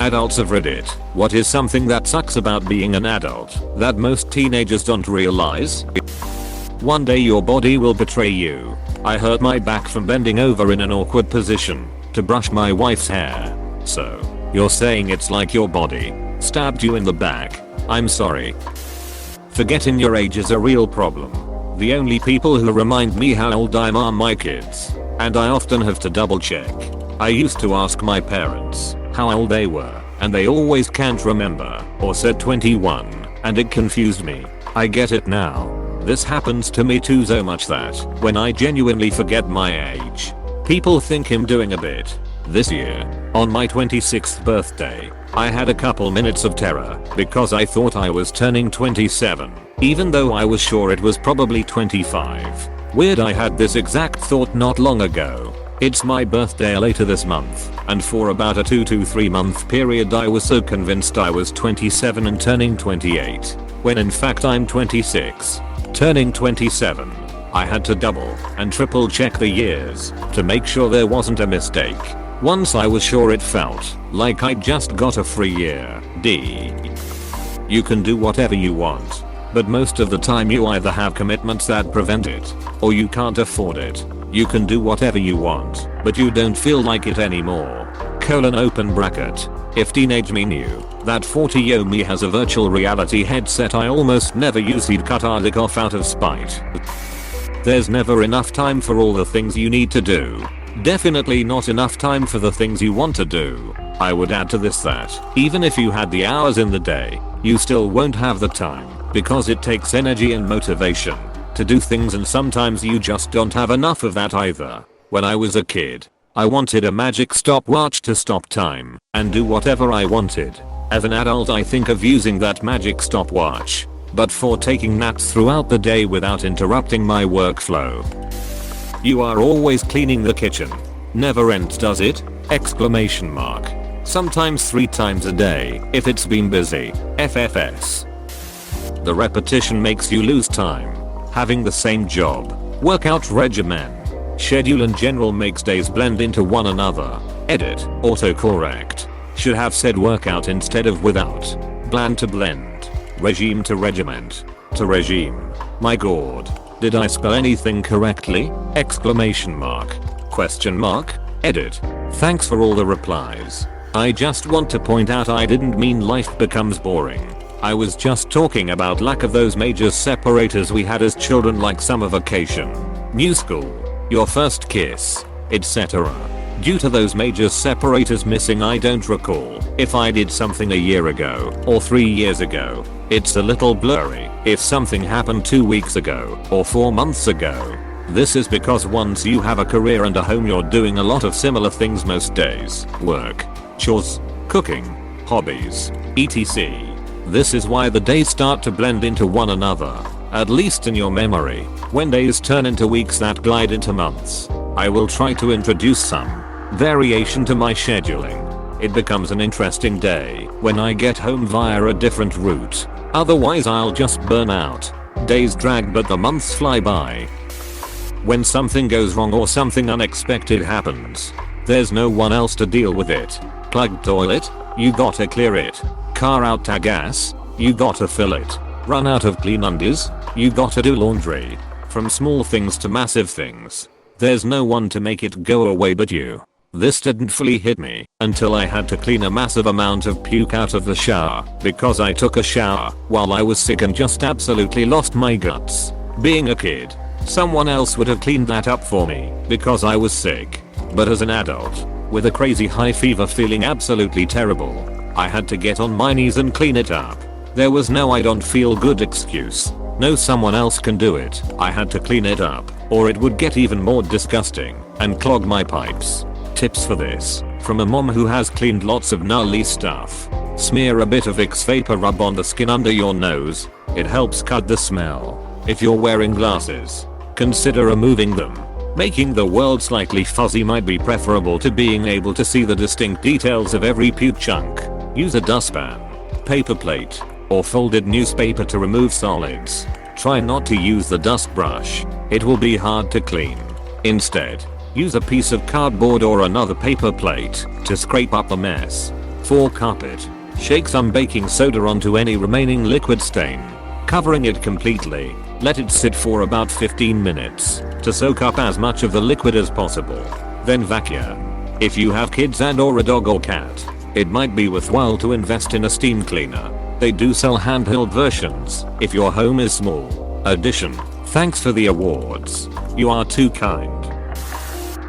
Adults of Reddit, what is something that sucks about being an adult that most teenagers don't realize? One day your body will betray you. I hurt my back from bending over in an awkward position to brush my wife's hair. So, you're saying it's like your body stabbed you in the back? I'm sorry. Forgetting your age is a real problem. The only people who remind me how old I am are my kids, and I often have to double check. I used to ask my parents how old they were, and they always can't remember, or said 21, and it confused me. I get it now. This happens to me too, so much that when I genuinely forget my age, people think I'm doing a bit. This year, on my 26th birthday, I had a couple minutes of terror because I thought I was turning 27, even though I was sure it was probably 25. Weird, I had this exact thought not long ago. It's my birthday later this month, and for about a 2 to 3 month period I was so convinced I was 27 and turning 28, when in fact I'm 26, turning 27. I had to double and triple check the years to make sure there wasn't a mistake. Once I was sure, it felt like I just got a free year. You can do whatever you want, but most of the time you either have commitments that prevent it, or you can't afford it. You can do whatever you want, but you don't feel like it anymore. Open bracket. If teenage me knew that 40-year me has a virtual reality headset I almost never use, he'd cut our dick off out of spite. There's never enough time for all the things you need to do. Definitely not enough time for the things you want to do. I would add to this that even if you had the hours in the day, you still won't have the time, because it takes energy and motivation to do things, and sometimes you just don't have enough of that either. When I was a kid, I wanted a magic stopwatch to stop time and do whatever I wanted. As an adult I think of using that magic stopwatch, but for taking naps throughout the day without interrupting my workflow. You are always cleaning the kitchen. Never ends, does it? Exclamation mark. Sometimes 3 times a day if it's been busy. FFS. The repetition makes you lose time. Having the same job, workout regimen, schedule in general makes days blend into one another. Edit. Autocorrect. Should have said workout instead of without. Bland to blend. Regime to regiment. To regime. My god. Did I spell anything correctly? Exclamation mark. Question mark. Edit. Thanks for all the replies. I just want to point out I didn't mean life becomes boring. I was just talking about lack of those major separators we had as children, like summer vacation, new school, your first kiss, etc. Due to those major separators missing, I don't recall if I did something a year ago or 3 years ago. It's a little blurry if something happened 2 weeks ago or 4 months ago. This is because once you have a career and a home, you're doing a lot of similar things most days. Work, chores, cooking, hobbies, etc. This is why the days start to blend into one another, at least in your memory. When days turn into weeks that glide into months, I will try to introduce some variation to my scheduling. It becomes an interesting day when I get home via a different route. Otherwise I'll just burn out. Days drag but the months fly by. When something goes wrong or something unexpected happens, there's no one else to deal with it. Plugged toilet? You gotta clear it. Car out to gas? You gotta fill it. Run out of clean undies? You gotta do laundry. From small things to massive things, there's no one to make it go away but you. This didn't fully hit me until I had to clean a massive amount of puke out of the shower because I took a shower while I was sick and just absolutely lost my guts. Being a kid, someone else would have cleaned that up for me because I was sick. But as an adult, with a crazy high fever feeling absolutely terrible, I had to get on my knees and clean it up. There was no I don't feel good excuse. No, someone else can do it. I had to clean it up, or it would get even more disgusting and clog my pipes. Tips for this from a mom who has cleaned lots of gnarly stuff. Smear a bit of Vicks Vapor Rub on the skin under your nose. It helps cut the smell. If you're wearing glasses, consider removing them. Making the world slightly fuzzy might be preferable to being able to see the distinct details of every puke chunk. Use a dustpan, paper plate, or folded newspaper to remove solids. Try not to use the dust brush. It will be hard to clean. Instead, use a piece of cardboard or another paper plate to scrape up the mess. 4 carpet. Shake some baking soda onto any remaining liquid stain, covering it completely. Let it sit for about 15 minutes to soak up as much of the liquid as possible. Then vacuum. If you have kids and or a dog or cat, it might be worthwhile to invest in a steam cleaner. They do sell handheld versions if your home is small. Addition. Thanks for the awards. You are too kind.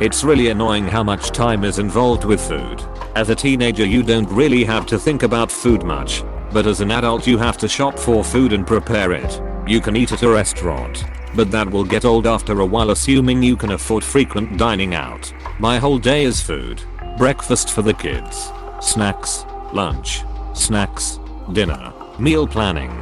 It's really annoying how much time is involved with food. As a teenager you don't really have to think about food much, but as an adult you have to shop for food and prepare it. You can eat at a restaurant, but that will get old after a while assuming you can afford frequent dining out. My whole day is food. Breakfast for the kids. Snacks. Lunch. Snacks. Dinner. Meal planning.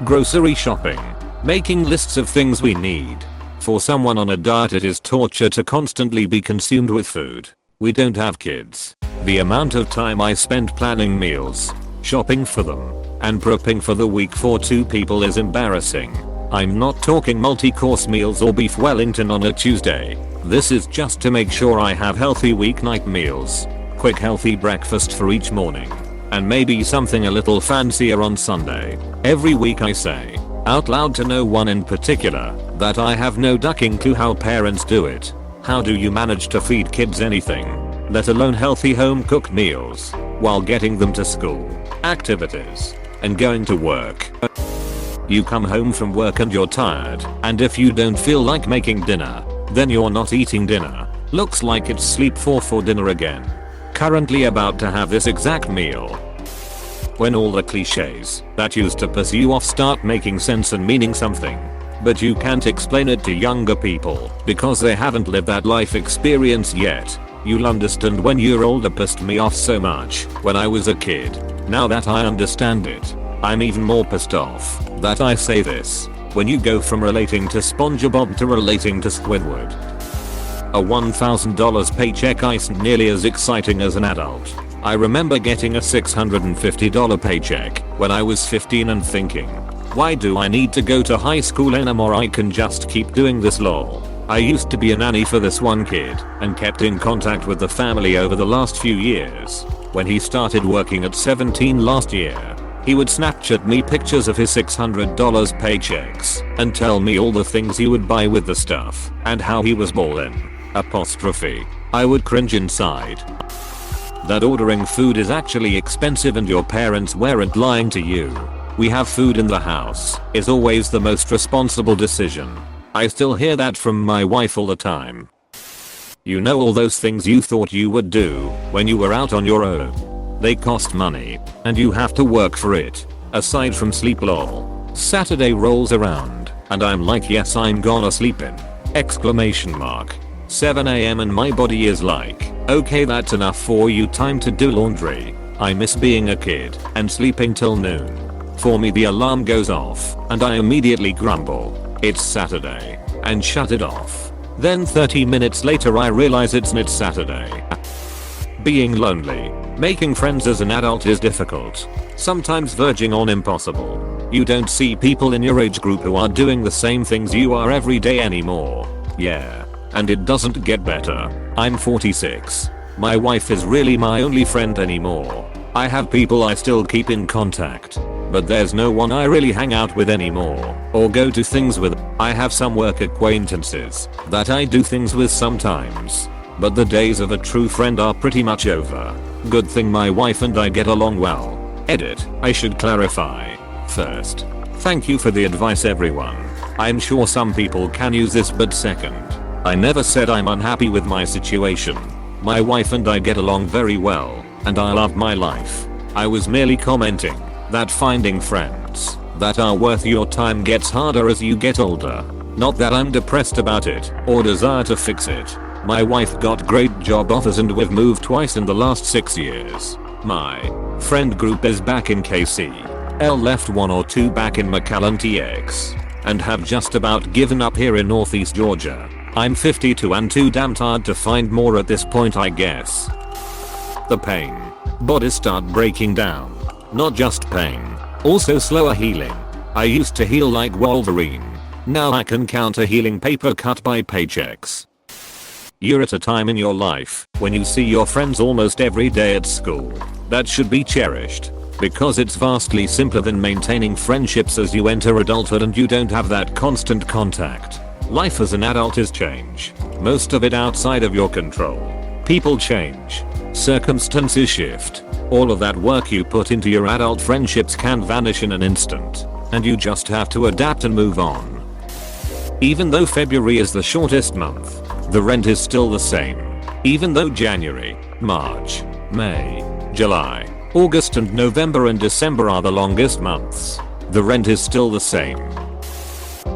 Grocery shopping. Making lists of things we need. For someone on a diet it is torture to constantly be consumed with food. We don't have kids. The amount of time I spend planning meals, shopping for them, and prepping for the week for 2 people is embarrassing. I'm not talking multi-course meals or beef Wellington on a Tuesday. This is just to make sure I have healthy weeknight meals, quick healthy breakfast for each morning, and maybe something a little fancier on Sunday. Every week I say, out loud to no one in particular, that I have no ducking clue how parents do it. How do you manage to feed kids anything, let alone healthy home cooked meals, while getting them to school, activities, and going to work? You come home from work and you're tired, and if you don't feel like making dinner, then you're not eating dinner. Looks like it's sleep for dinner again. Currently about to have this exact meal. When all the cliches that used to piss you off start making sense and meaning something, but you can't explain it to younger people because they haven't lived that life experience yet. You'll understand when you're older. Pissed me off so much when I was a kid. Now that I understand it, I'm even more pissed off that I say this. When you go from relating to SpongeBob to relating to Squidward. A $1,000 paycheck isn't nearly as exciting as an adult. I remember getting a $650 paycheck when I was 15 and thinking, why do I need to go to high school anymore? I can just keep doing this lol. I used to be a nanny for this one kid and kept in contact with the family over the last few years. When he started working at 17 last year, he would Snapchat me pictures of his $600 paychecks and tell me all the things he would buy with the stuff and how he was ballin'. Apostrophe. I would cringe inside. That ordering food is actually expensive and your parents weren't lying to you. We have food in the house is always the most responsible decision. I still hear that from my wife all the time. You know, all those things you thought you would do when you were out on your own. They cost money and you have to work for it. Aside from sleep lol. Saturday rolls around and I'm like, yes, I'm gonna sleep in. Exclamation mark. 7 AM and my body is like, okay, that's enough for you, time to do laundry. I miss being a kid and sleeping till noon. For me the alarm goes off and I immediately grumble, it's Saturday, and shut it off. Then 30 minutes later I realize it's not Saturday. Being lonely. Making friends as an adult is difficult. Sometimes verging on impossible. You don't see people in your age group who are doing the same things you are every day anymore. Yeah. And it doesn't get better. I'm 46. My wife is really my only friend anymore. I have people I still keep in contact, but there's no one I really hang out with anymore or go to things with. I have some work acquaintances that I do things with sometimes, but the days of a true friend are pretty much over. Good thing my wife and I get along well. Edit. I should clarify. First, thank you for the advice everyone. I'm sure some people can use this, but second, I never said I'm unhappy with my situation. My wife and I get along very well, and I love my life. I was merely commenting that finding friends that are worth your time gets harder as you get older. Not that I'm depressed about it or desire to fix it. My wife got great job offers and we've moved twice in the last 6 years. My friend group is back in KC. L left 1 or 2 back in McAllen TX, and have just about given up here in Northeast Georgia. I'm 52 and too damn tired to find more at this point, I guess. The pain. Bodies start breaking down. Not just pain, also slower healing. I used to heal like Wolverine. Now I can count a healing paper cut by paychecks. You're at a time in your life when you see your friends almost every day at school. That should be cherished, because it's vastly simpler than maintaining friendships as you enter adulthood and you don't have that constant contact. Life as an adult is change, most of it outside of your control. People change, circumstances shift. All of that work you put into your adult friendships can vanish in an instant, and you just have to adapt and move on. Even though February is the shortest month, the rent is still the same. Even though January, March, May, July, August and November and December are the longest months, the rent is still the same.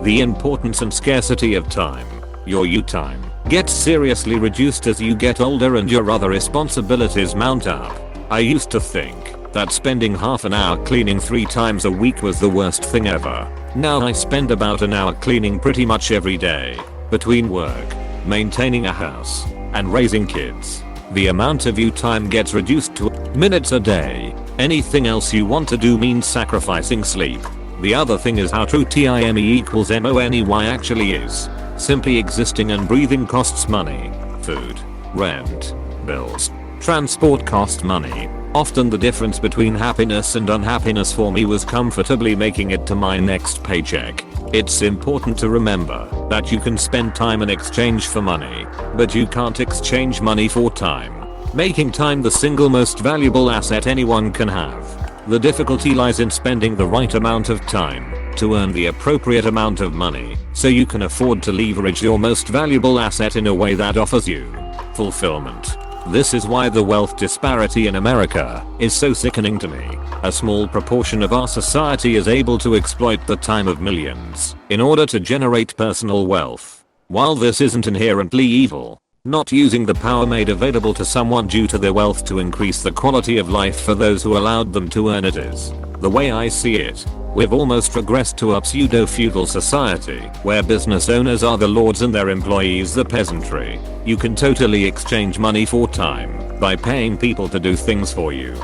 The importance and scarcity of time, your you time, gets seriously reduced as you get older and your other responsibilities mount up. I used to think that spending half an hour cleaning 3 times a week was the worst thing ever. Now I spend about an hour cleaning pretty much every day. Between work, maintaining a house, and raising kids, the amount of you time gets reduced to minutes a day. Anything else you want to do means sacrificing sleep. The other thing is how true time equals money actually is. Simply existing and breathing costs money. Food, rent, bills, transport cost money. Often the difference between happiness and unhappiness for me was comfortably making it to my next paycheck. It's important to remember that you can spend time in exchange for money, but you can't exchange money for time. Making time the single most valuable asset anyone can have. The difficulty lies in spending the right amount of time to earn the appropriate amount of money so you can afford to leverage your most valuable asset in a way that offers you fulfillment. This is why the wealth disparity in America is so sickening to me. A small proportion of our society is able to exploit the time of millions in order to generate personal wealth. While this isn't inherently evil, not using the power made available to someone due to their wealth to increase the quality of life for those who allowed them to earn it is. The way I see it, we've almost regressed to a pseudo-feudal society where business owners are the lords and their employees the peasantry. You can totally exchange money for time by paying people to do things for you.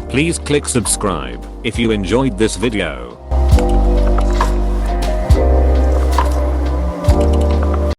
Please click subscribe if you enjoyed this video.